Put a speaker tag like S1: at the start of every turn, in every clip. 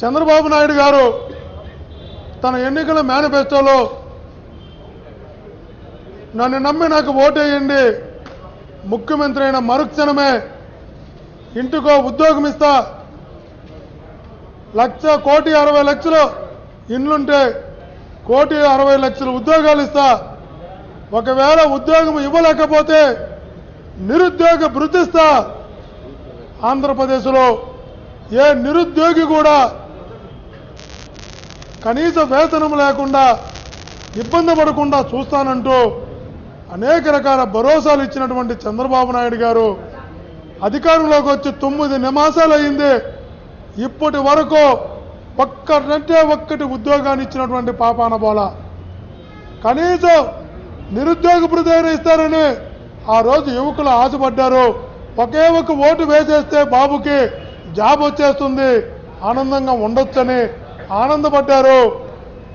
S1: చంద్రబాబు నాయుడు గారు తన ఎన్నికల మేనిఫెస్టోలో నన్ను నమ్మి నాకు ఓటేయండి, ముఖ్యమంత్రి అయిన మరుక్షణమే ఇంటికో ఉద్యోగం ఇస్తా, 1,60,60,000 ఇండ్లుంటే 1,60,00,000 ఉద్యోగాలు ఇస్తా, ఒకవేళ ఉద్యోగం ఇవ్వలేకపోతే నిరుద్యోగ భృతిస్తా, ఆంధ్రప్రదేశ్లో ఏ నిరుద్యోగి కూడా కనీస వేతనం లేకుండా ఇబ్బంది పడకుండా చూస్తానంటూ అనేక రకాల భరోసాలు ఇచ్చినటువంటి చంద్రబాబు నాయుడు గారు అధికారంలోకి వచ్చి 9 మాసాలు అయింది. ఇప్పటి వరకు ఒక్కటి ఉద్యోగాన్ని ఇచ్చినటువంటి పాపాన బోలా. కనీసం నిరుద్యోగ భృతి ఇస్తారని ఆ రోజు యువకులు ఆశపడ్డారు. ఒకే ఒక ఓటు వేసేస్తే బాబుకి జాబ్ వచ్చేస్తుంది, ఆనందంగా ఉండొచ్చని ఆనందపడ్డారు.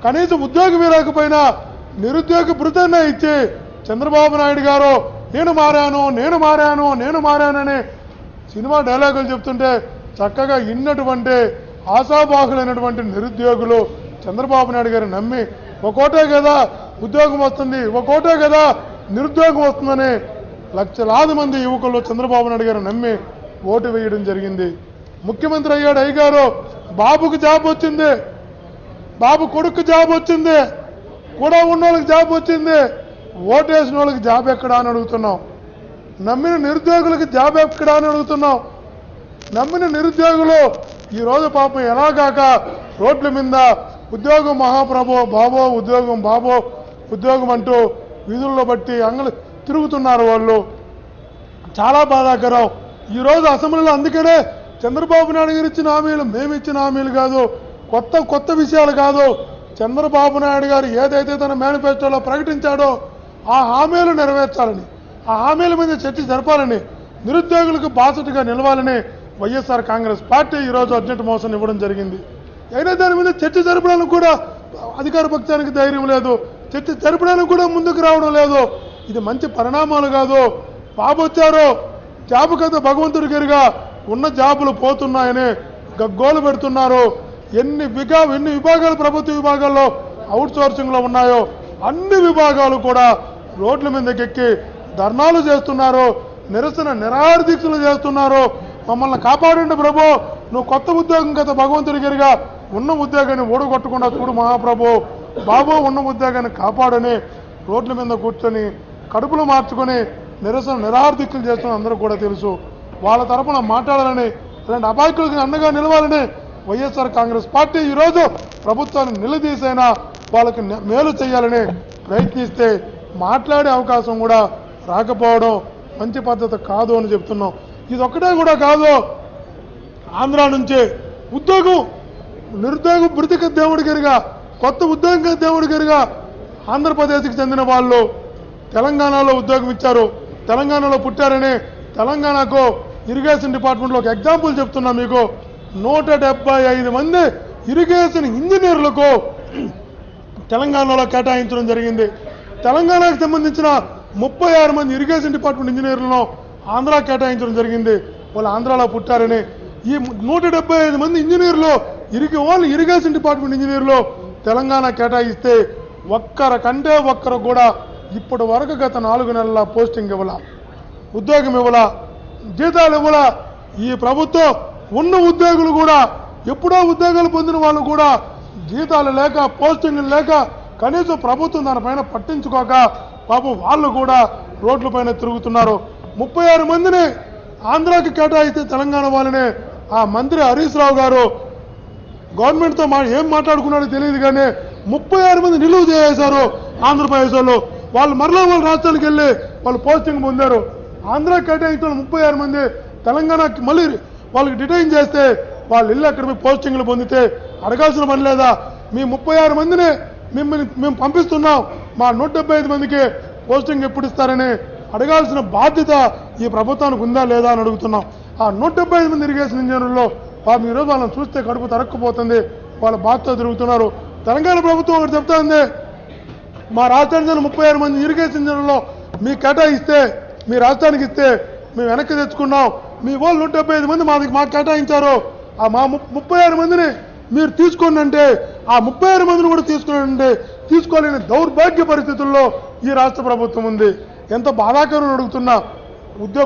S1: కనీసం ఉద్యోగం లేకపోయినా నిరుద్యోగ భృతినే ఇచ్చి చంద్రబాబు నాయుడు గారు నేను మారానని సినిమా డైలాగులు చెప్తుంటే చక్కగా ఇన్నటువంటి ఆశాబాహులైనటువంటి నిరుద్యోగులు చంద్రబాబు నాయుడు గారు నమ్మి ఒక్కోటే కదా ఉద్యోగం వస్తుంది, ఒక్కోటే కదా నిరుద్యోగం వస్తుందని లక్షలాది మంది యువకులు చంద్రబాబు నాయుడు గారు నమ్మి ఓటు వేయడం జరిగింది. ముఖ్యమంత్రి అయ్యాడు అయ్యగారు, బాబుకు జాబ్ వచ్చింది, బాబు కొడుకు జాబ్ వచ్చింది, కూడా ఉన్న వాళ్ళకి జాబ్ వచ్చింది, ఓటేసిన వాళ్ళకి జాబ్ ఎక్కడా అని అడుగుతున్నాం. నమ్మిన నిరుద్యోగులకి జాబ్ ఎక్కడా అని అడుగుతున్నాం. నమ్మిన నిరుద్యోగులు ఈరోజు పాపం ఎలాగాక రోడ్ల మీద ఉద్యోగం మహాప్రభు బాబో ఉద్యోగం బాబో ఉద్యోగం అంటూ వీధుల్లో బట్టి అంగలు తిరుగుతున్నారు. వాళ్ళు చాలా బాధాకరం. ఈరోజు అసెంబ్లీలో అందుకనే చంద్రబాబు నాయుడు గారు ఇచ్చిన హామీలు మేమిచ్చిన హామీలు కాదు, కొత్త విషయాలు కాదు. చంద్రబాబు నాయుడు గారు ఏదైతే తన మేనిఫెస్టోలో ప్రకటించాడో ఆ హామీలు నెరవేర్చాలని, ఆ హామీల మీద చర్చ జరపాలని, నిరుద్యోగులకు బాసటగా నిలవాలని వైఎస్ఆర్ కాంగ్రెస్ పార్టీ ఈరోజు అర్జెంట్ మోషన్ ఇవ్వడం జరిగింది. అయినా దాని మీద చర్చ జరపడానికి కూడా అధికార పక్షానికి ధైర్యం లేదు, చర్చ జరపడానికి కూడా ముందుకు రావడం లేదు. ఇది మంచి పరిణామాలు కాదు. బాబు వచ్చారు, జాబు కదా భగవంతుడి గారిగా ఉన్న జాబులు పోతున్నాయని గగ్గోలు పెడుతున్నారు. ఎన్ని విభాగాలు ప్రభుత్వ విభాగాల్లో అవుట్ సోర్సింగ్ లో ఉన్నాయో అన్ని విభాగాలు కూడా రోడ్ల మీదకి ఎక్కి ధర్నాలు చేస్తున్నారు, నిరాహార దీక్షలు చేస్తున్నారు. మమ్మల్ని కాపాడండి ప్రభు, నువ్వు కొత్త ఉద్యోగం కదా భగవంతుడి గారిగా ఉన్న ఉద్యోగాన్ని ఓడగొట్టకుండా చూడు మహాప్రభు, బాబు ఉన్న ఉద్యోగాన్ని కాపాడని రోడ్ల మీద కూర్చొని కడుపులు మార్చుకొని నిరాహార దీక్షలు చేస్తున్న అందరూ కూడా తెలుసు. వాళ్ళ తరపున మాట్లాడాలని, ఇలాంటి అబాయకులకి అండగా నిలవాలని వైఎస్ఆర్ కాంగ్రెస్ పార్టీ ఈరోజు ప్రభుత్వాన్ని నిలదీసైనా వాళ్ళకి మేలు చేయాలని ప్రయత్నిస్తే మాట్లాడే అవకాశం కూడా రాకపోవడం మంచి పద్ధతి కాదు అని చెప్తున్నాం. ఇది ఒక్కటే కూడా కాదు, ఆంధ్ర నుంచి నిరుద్యోగ భృతికి దేవుడి గారిగా కొత్త ఉద్యోగం దేవుడి గారిగా ఆంధ్రప్రదేశ్కి చెందిన వాళ్ళు తెలంగాణలో ఉద్యోగం ఇచ్చారు. తెలంగాణలో పుట్టారని తెలంగాణకు ఇరిగేషన్ డిపార్ట్మెంట్లో ఒక ఎగ్జాంపుల్ చెప్తున్నా మీకు. 175 మంది ఇరిగేషన్ ఇంజనీర్లకు తెలంగాణలో కేటాయించడం జరిగింది. తెలంగాణకు సంబంధించిన 36 మంది ఇరిగేషన్ డిపార్ట్మెంట్ ఇంజనీర్లను ఆంధ్ర కేటాయించడం జరిగింది. వాళ్ళు ఆంధ్రాలో పుట్టారని. ఈ 175 మంది ఇంజనీర్లు ఓన్లీ ఇరిగేషన్ డిపార్ట్మెంట్ ఇంజనీర్లు తెలంగాణ కేటాయిస్తే ఒక్కరు కూడా ఇప్పటి వరకు గత 4 నెలల పోస్టింగ్ ఇవ్వాల, ఉద్యోగం ఇవ్వాల, జీతాలు ఇవ్వాల. ఈ ప్రభుత్వం ఉన్న ఉద్యోగులు కూడా ఎప్పుడో ఉద్యోగాలు పొందిన వాళ్ళు కూడా జీతాలు లేక పోస్టింగ్లు లేక కనీసం ప్రభుత్వం దానిపైన పట్టించుకోక పాపం వాళ్ళు కూడా రోడ్లపైన తిరుగుతున్నారు. 36 మందిని ఆంధ్రాకి కేటాయిస్తే తెలంగాణ వాళ్ళని ఆ మంత్రి హరీష్ రావు గారు గవర్నమెంట్తో ఏం మాట్లాడుకున్నాడో తెలియదు కానీ 36 మంది నిలువ చేశారు ఆంధ్రప్రదేశ్ వాళ్ళు మరలా వాళ్ళ రాష్ట్రానికి వెళ్ళి వాళ్ళు పోస్టింగ్ పొందారు. ఆంధ్ర కేటాయించిన 36 మంది తెలంగాణకి మళ్ళీ వాళ్ళకి డిటైన్ చేస్తే వాళ్ళు ఇల్లు అక్కడ పోస్టింగ్లు పొందితే అడగాల్సిన పని లేదా? మీ 36 మందిని మేము పంపిస్తున్నాం, మా 175 మందికి పోస్టింగ్ ఎప్పుడు ఇస్తారని అడగాల్సిన బాధ్యత ఈ ప్రభుత్వానికి ఉందా లేదా అని అడుగుతున్నాం. ఆ 175 మంది ఇరిగేషన్ ఇంజనీర్లలో పాపం ఈరోజు వాళ్ళని చూస్తే కడుపు తరక్కుపోతుంది. వాళ్ళ బాధ్యత తిరుగుతున్నారు. తెలంగాణ ప్రభుత్వం ఒకటి చెప్తా ఉంది, మా రాష్ట్రానికి 36 మంది ఇరిగేషన్ ఇంజనీర్లలో మీ కేటాయిస్తే మీ రాష్ట్రానికి ఇస్తే మేము వెనక్కి తెచ్చుకున్నాం. మీ వాళ్ళు 175 మంది మాకు కేటాయించారు. ఆ మా 36 మందిని మీరు తీసుకోండి అంటే ఆ 36 మందిని కూడా తీసుకున్నారంటే తీసుకోలేని దౌర్భాగ్య పరిస్థితుల్లో ఈ రాష్ట్ర ప్రభుత్వం ఉంది. ఎంత బాధాకరం అడుగుతున్నా.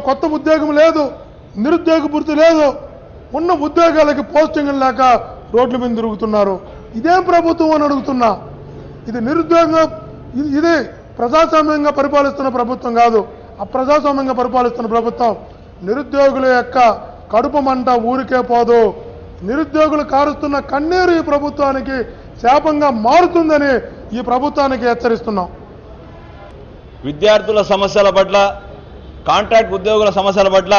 S1: కొత్త ఉద్యోగం లేదు, నిరుద్యోగ భృతి లేదు, ఉన్న ఉద్యోగాలకి పోస్టింగ్లు లేక రోడ్ల మీద తిరుగుతున్నారు. ఇదేం ప్రభుత్వం అని అడుగుతున్నా. ఇది నిరుద్యోగం, ఇది ప్రజాస్వామ్యంగా పరిపాలిస్తున్న ప్రభుత్వం కాదు, అప్రజాస్వామ్యంగా పరిపాలిస్తున్న ప్రభుత్వం. నిరుద్యోగుల యొక్క కడుపు మంట ఊరికే పోదు. నిరుద్యోగులు కారుస్తున్న కన్నీరు ఈ ప్రభుత్వానికి శాపంగా మారుతుందని ఈ ప్రభుత్వానికి హెచ్చరిస్తున్నాం.
S2: విద్యార్థుల సమస్యల పట్ల, కాంట్రాక్ట్ ఉద్యోగుల సమస్యల పట్ల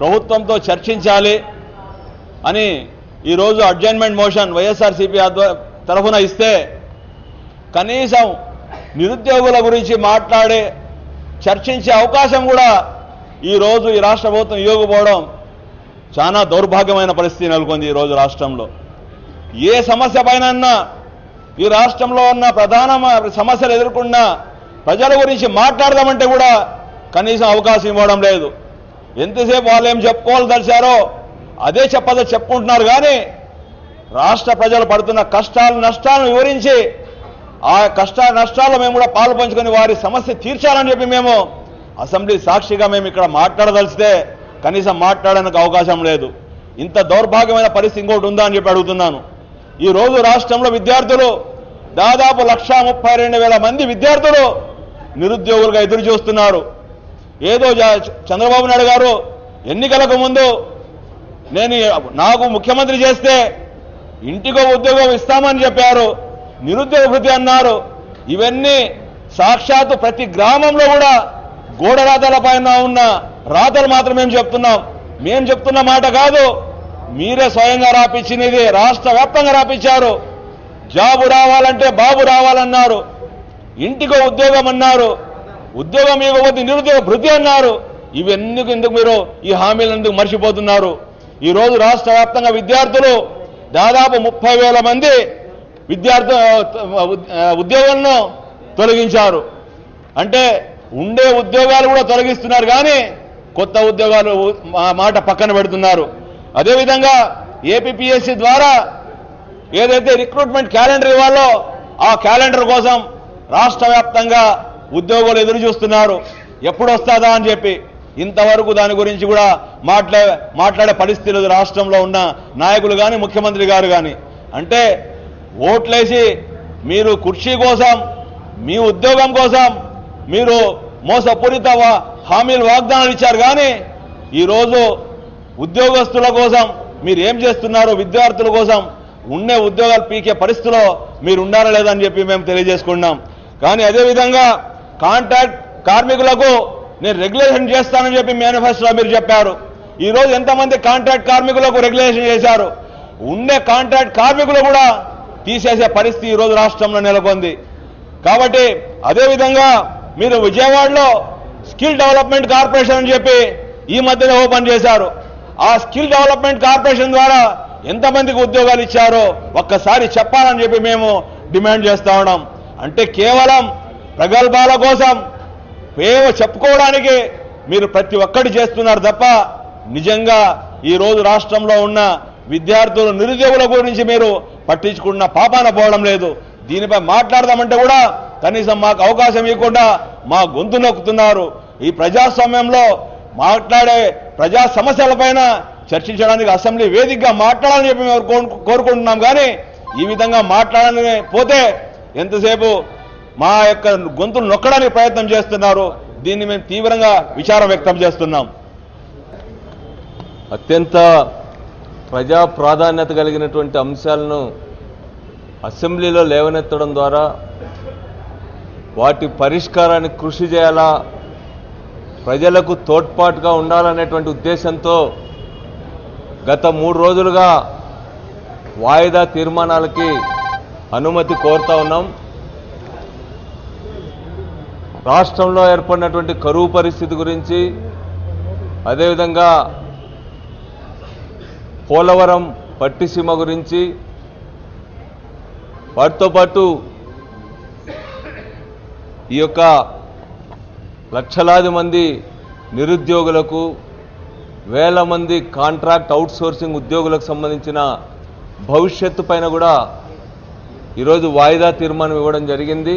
S2: ప్రభుత్వంతో చర్చించాలి అని ఈరోజు అడ్జర్న్మెంట్ మోషన్ వైఎస్ఆర్సీపీ తరఫున ఇస్తే కనీసం నిరుద్యోగుల గురించి మాట్లాడే చర్చించే అవకాశం కూడా ఈరోజు ఈ రాష్ట్ర ప్రభుత్వం ఇవ్వకపోవడం చాలా దౌర్భాగ్యమైన పరిస్థితి నెలకొంది. ఈరోజు రాష్ట్రంలో ఏ సమస్య పైన ఈ రాష్ట్రంలో ఉన్న ప్రధాన సమస్యలు ఎదుర్కొన్న ప్రజల గురించి మాట్లాడదామంటే కూడా కనీసం అవకాశం ఇవ్వడం లేదు. ఎంతసేపు వాళ్ళు ఏం చెప్పుకోవాల్సారో అదే చెప్పుకుంటున్నారు కానీ రాష్ట్ర ప్రజలు పడుతున్న కష్టాలు నష్టాలను వివరించి ఆ నష్టాల్లో మేము కూడా పాలు పంచుకొని వారి సమస్య తీర్చాలని చెప్పి మేము అసెంబ్లీ సాక్షిగా మేము ఇక్కడ మాట్లాడదలిస్తే కనీసం మాట్లాడడానికి అవకాశం లేదు. ఇంత దౌర్భాగ్యమైన పరిస్థితి ఇంకోటి ఉందా అని చెప్పి అడుగుతున్నాను. ఈరోజు రాష్ట్రంలో విద్యార్థులు దాదాపు 132,000 మంది విద్యార్థులు నిరుద్యోగులుగా ఎదురు చూస్తున్నారు. ఏదో చంద్రబాబు నాయుడు గారు ఎన్నికలకు ముందు నాకు ముఖ్యమంత్రి చేస్తే ఇంటికో ఉద్యోగం ఇస్తామని చెప్పారు, నిరుద్యోగ భృతి అన్నారు. ఇవన్నీ సాక్షాత్తు ప్రతి గ్రామంలో కూడా గోడ రాతల పైన ఉన్న రాతలు మాత్రం మేము చెప్తున్నాం. మేము చెప్తున్న మాట కాదు, మీరే స్వయంగా రాపించినది. రాష్ట్ర వ్యాప్తంగా రాపించారు. జాబు రావాలంటే బాబు రావాలన్నారు, ఇంటికో ఉద్యోగం అన్నారు, ఉద్యోగం ఇవ్వకపోతే నిరుద్యోగ భృతి అన్నారు. ఇవి ఎందుకు మీరు ఈ హామీలు ఎందుకు మర్చిపోతున్నారు? ఈరోజు రాష్ట్ర వ్యాప్తంగా విద్యార్థులు దాదాపు 30,000 మంది ఉద్యోగాలను తొలగించారు. అంటే ఉండే ఉద్యోగాలు కూడా తొలగిస్తున్నారు కానీ కొత్త ఉద్యోగాలు మాట పక్కన పెడుతున్నారు. అదేవిధంగా ఏపీపీఎస్సీ ద్వారా ఏదైతే రిక్రూట్మెంట్ క్యాలెండర్ ఇవ్వాలో ఆ క్యాలెండర్ కోసం రాష్ట్ర వ్యాప్తంగా ఉద్యోగులు ఎదురు చూస్తున్నారు, ఎప్పుడు వస్తుందా అని చెప్పి. ఇంతవరకు దాని గురించి కూడా మాట్లాడే పరిస్థితులు రాష్ట్రంలో ఉన్న నాయకులు కానీ ముఖ్యమంత్రి గారు కానీ. అంటే ఓట్లేసి మీరు కుర్చీ కోసం, మీ ఉద్యోగం కోసం మీరు మోసపూరిత హామీలు వాగ్దానాలు ఇచ్చారు కానీ ఈరోజు ఉద్యోగస్తుల కోసం మీరు ఏం చేస్తున్నారు? విద్యార్థుల కోసం ఉండే ఉద్యోగాలు పీకే పరిస్థితిలో మీరు ఉండారా లేదని చెప్పి మేము తెలియజేసుకున్నాం. కానీ అదేవిధంగా కాంట్రాక్ట్ కార్మికులకు నేను రెగ్యులేషన్ చేస్తానని చెప్పి మేనిఫెస్టోలో మీరు చెప్పారు. ఈరోజు ఎంతమంది కాంట్రాక్ట్ కార్మికులకు రెగ్యులేషన్ చేశారు? ఉండే కాంట్రాక్ట్ కార్మికులు కూడా తీసేసే పరిస్థితి ఈరోజు రాష్ట్రంలో నెలకొంది. కాబట్టి అదేవిధంగా మీరు విజయవాడలో స్కిల్ డెవలప్మెంట్ కార్పొరేషన్ అని చెప్పి ఈ మధ్యనే ఓపెన్ చేశారు. ఆ స్కిల్ డెవలప్మెంట్ కార్పొరేషన్ ద్వారా ఎంతమందికి ఉద్యోగాలు ఇచ్చారో ఒక్కసారి చెప్పాలని చెప్పి మేము డిమాండ్ చేస్తా ఉన్నాం. అంటే కేవలం ప్రగల్భాల కోసం చెప్పుకోవడానికి మీరు ప్రతి ఒక్కటి చేస్తున్నారు తప్ప నిజంగా ఈరోజు రాష్ట్రంలో ఉన్న విద్యార్థులు నిరుద్యోగుల గురించి మీరు పట్టించుకున్న పాపాన పోవడం లేదు. దీనిపై మాట్లాడదామంటే కూడా కనీసం మాకు అవకాశం ఇవ్వకుండా మా గొంతు నొక్కుతున్నారు. ఈ ప్రజాస్వామ్యంలో మాట్లాడే ప్రజా సమస్యలపైన చర్చించడానికి అసెంబ్లీ వేదికగా మాట్లాడాలని చెప్పి మేము కోరుకుంటున్నాం. కానీ ఈ విధంగా మాట్లాడాలని పోతే ఎంతసేపు మా యొక్క గొంతులు నొక్కడానికి ప్రయత్నం చేస్తున్నారు. దీన్ని మేము తీవ్రంగా విచారం వ్యక్తం చేస్తున్నాం.
S3: అత్యంత ప్రజా ప్రాధాన్యత కలిగినటువంటి అంశాలను అసెంబ్లీలో లేవనెత్తడం ద్వారా వాటి పరిష్కారానికి కృషి చేయాలా, ప్రజలకు తోడ్పాటుగా ఉండాలనేటువంటి ఉద్దేశంతో గత 3 రోజులుగా వాయిదా తీర్మానాలకి అనుమతి కోరుతా ఉన్నాం. రాష్ట్రంలో ఏర్పడినటువంటి కరువు పరిస్థితి గురించి, అదేవిధంగా పోలవరం పట్టిసీమ గురించి, వాటితో పాటు ఈ యొక్క లక్షలాది మంది నిరుద్యోగులకు, వేల మంది కాంట్రాక్ట్ అవుట్సోర్సింగ్ ఉద్యోగులకు సంబంధించిన భవిష్యత్తు పైన కూడా ఈరోజు వాయిదా తీర్మానం ఇవ్వడం జరిగింది.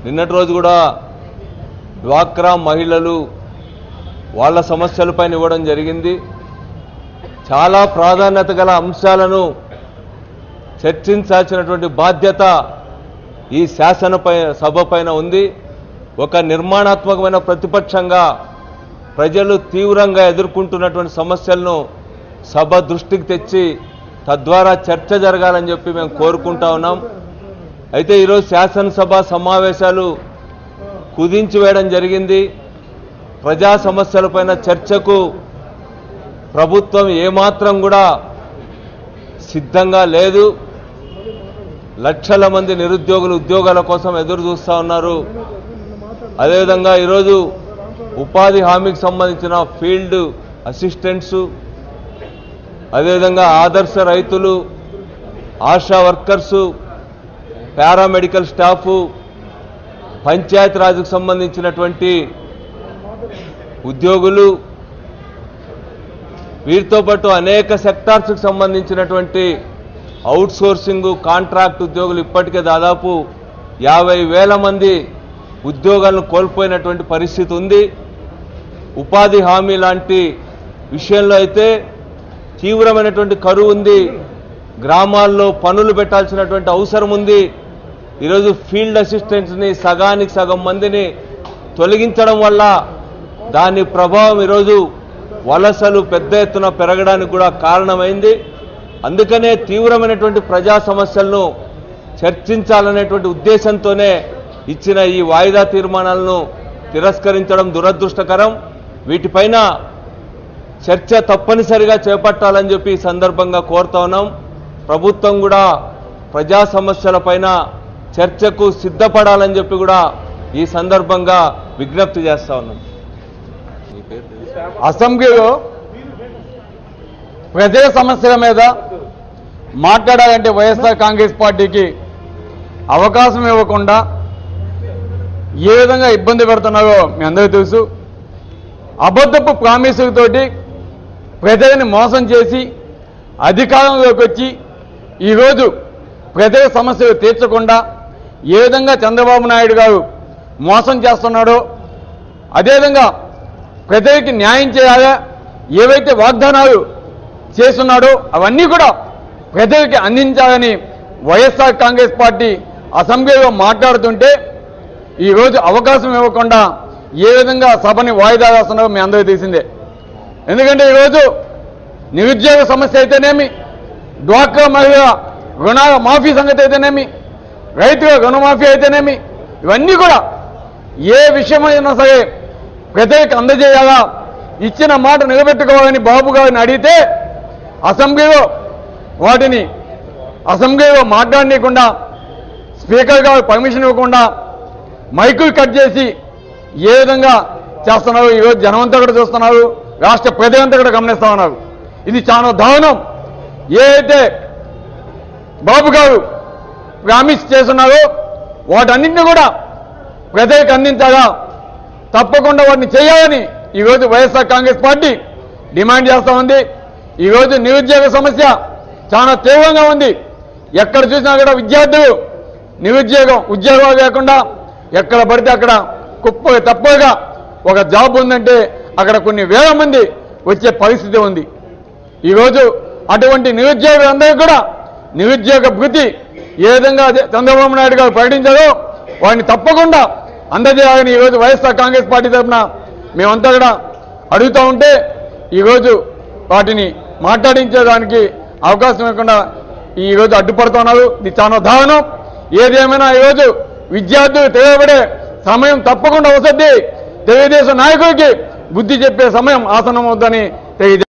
S3: నిన్నటి రోజు కూడా డ్వాక్రా మహిళలు వాళ్ళ సమస్యలపైన ఇవ్వడం జరిగింది. చాలా ప్రాధాన్యత గల అంశాలను చర్చించాల్సినటువంటి బాధ్యత ఈ సభ పైన ఉంది. ఒక నిర్మాణాత్మకమైన ప్రతిపక్షంగా ప్రజలు తీవ్రంగా ఎదుర్కొంటున్నటువంటి సమస్యలను సభ దృష్టికి తెచ్చి తద్వారా చర్చ జరగాలని చెప్పి మేము కోరుకుంటా ఉన్నాం. అయితే ఈరోజు శాసనసభ సమావేశాలు కుదించి వేయడం జరిగింది. ప్రజా సమస్యలపైన చర్చకు ప్రభుత్వం ఏమాత్రం కూడా సిద్ధంగా లేదు. లక్షల మంది నిరుద్యోగులు ఉద్యోగాల కోసం ఎదురు చూస్తూ ఉన్నారు. అదేవిధంగా ఈరోజు ఉపాధి హామీకి సంబంధించిన ఫీల్డ్ అసిస్టెంట్స్, అదేవిధంగా ఆదర్శ రైతులు, ఆశా వర్కర్సు, పారామెడికల్ స్టాఫు, పంచాయతీరాజ్కు సంబంధించినటువంటి ఉద్యోగులు, వీరితో పాటు అనేక సెక్టార్స్కి సంబంధించినటువంటి అవుట్సోర్సింగ్ కాంట్రాక్ట్ ఉద్యోగులు ఇప్పటికే దాదాపు 50,000 మంది ఉద్యోగాలను కోల్పోయినటువంటి పరిస్థితి ఉంది. ఉపాధి హామీ లాంటి విషయంలో అయితే తీవ్రమైనటువంటి కరువు ఉంది. గ్రామాల్లో పనులు పెట్టాల్సినటువంటి అవసరం ఉంది. ఈరోజు ఫీల్డ్ అసిస్టెంట్స్ని సగానికి సగం మందిని తొలగించడం వల్ల దాని ప్రభావం ఈరోజు వలసలు పెద్ద ఎత్తున పెరగడానికి కూడా కారణమైంది. అందుకనే తీవ్రమైనటువంటి ప్రజా సమస్యలను చర్చించాలనేటువంటి ఉద్దేశంతోనే ఇచ్చిన ఈ వాయిదా తీర్మానాలను తిరస్కరించడం దురదృష్టకరం. వీటిపైన చర్చ తప్పనిసరిగా చేపట్టాలని చెప్పి ఈ సందర్భంగా కోరుతా ఉన్నాం. ప్రభుత్వం కూడా ప్రజా సమస్యలపైన చర్చకు సిద్ధపడాలని చెప్పి కూడా ఈ సందర్భంగా విజ్ఞప్తి చేస్తా ఉన్నాం.
S4: అసెంబ్లీలో ప్రజల సమస్యల మీద మాట్లాడాలంటే వైఎస్ఆర్ కాంగ్రెస్ పార్టీకి అవకాశం ఇవ్వకుండా ఏ విధంగా ఇబ్బంది పెడుతున్నారో మీ అందరికీ తెలుసు. అబద్ధపు ప్రామిసులతోటి ప్రజలని మోసం చేసి అధికారంలోకి వచ్చి ఈరోజు ప్రజల సమస్యలు తీర్చకుండా ఏ విధంగా చంద్రబాబు నాయుడు గారు మోసం చేస్తున్నాడో, అదేవిధంగా ప్రజలకి న్యాయం చేయాలా, ఏవైతే వాగ్దానాలు చేస్తున్నాడో అవన్నీ కూడా ప్రజలకి అందించాలని వైఎస్ఆర్ కాంగ్రెస్ పార్టీ అసెంబ్లీలో మాట్లాడుతుంటే ఈరోజు అవకాశం ఇవ్వకుండా ఏ విధంగా సభని వాయిదా వేస్తున్నారో మీ అందరికీ తెలిసిందే. ఎందుకంటే ఈరోజు నిరుద్యోగ సమస్య అయితేనేమి, డ్వాక్రా మహిళల రుణాల మాఫీ సంగతి అయితేనేమి, రైతుల రుణమాఫీ అయితేనేమి, ఇవన్నీ కూడా ఏ విషయమైనా సరే ప్రజలకు అందజేయాలా, ఇచ్చిన మాట నిలబెట్టుకోవాలని బాబు గారిని అడిగితే అసెంబ్లీలో వాటిని అసెంబ్లీలో మాట్లాడనీయకుండా, స్పీకర్ గారు పర్మిషన్ ఇవ్వకుండా మైకులు కట్ చేసి ఏ విధంగా చేస్తున్నారు ఈరోజు జనమంతా కూడా చూస్తున్నారు, రాష్ట్ర ప్రజలంతా కూడా గమనిస్తా ఉన్నారు. ఇది చాలా దారుణం. ఏదైతే బాబు గారు ప్రామిస్ చేస్తున్నారో వాటన్నింటినీ కూడా ప్రజలకు అందించాలా, తప్పకుండా వాటిని చేయాలని ఈరోజు వైఎస్ఆర్ కాంగ్రెస్ పార్టీ డిమాండ్ చేస్తూ ఉంది. ఈరోజు నిరుద్యోగ సమస్య చాలా తీవ్రంగా ఉంది. ఎక్కడ చూసినా కూడా విద్యార్థులు ఉద్యోగాలు లేకుండా ఎక్కడ పడితే అక్కడ తప్పగా ఒక జాబ్ ఉందంటే అక్కడ కొన్ని వేల మంది వచ్చే పరిస్థితి ఉంది. ఈరోజు అటువంటి నిరుద్యోగులందరికీ కూడా నిరుద్యోగ భృతి ఏ విధంగా చంద్రబాబు నాయుడు గారు ప్రకటించారో వాటిని తప్పకుండా అందజేయాలని ఈరోజు వైఎస్ఆర్ కాంగ్రెస్ పార్టీ తరఫున మేమంతా కూడా అడుగుతూ ఉంటే ఈరోజు వాటిని మాట్లాడించేదానికి అవకాశం ఇవ్వకుండా ఈరోజు అడ్డుపడుతున్నారు. ఇది చాలా దారుణం. ఏదేమైనా ఈరోజు విద్యార్థులు తెలియబడే సమయం తప్పకుండా వస్తుంది. తెలుగుదేశం నాయకులకి బుద్ధి చెప్పే సమయం ఆసనం అవుతుందని తెలియజేస్తారు.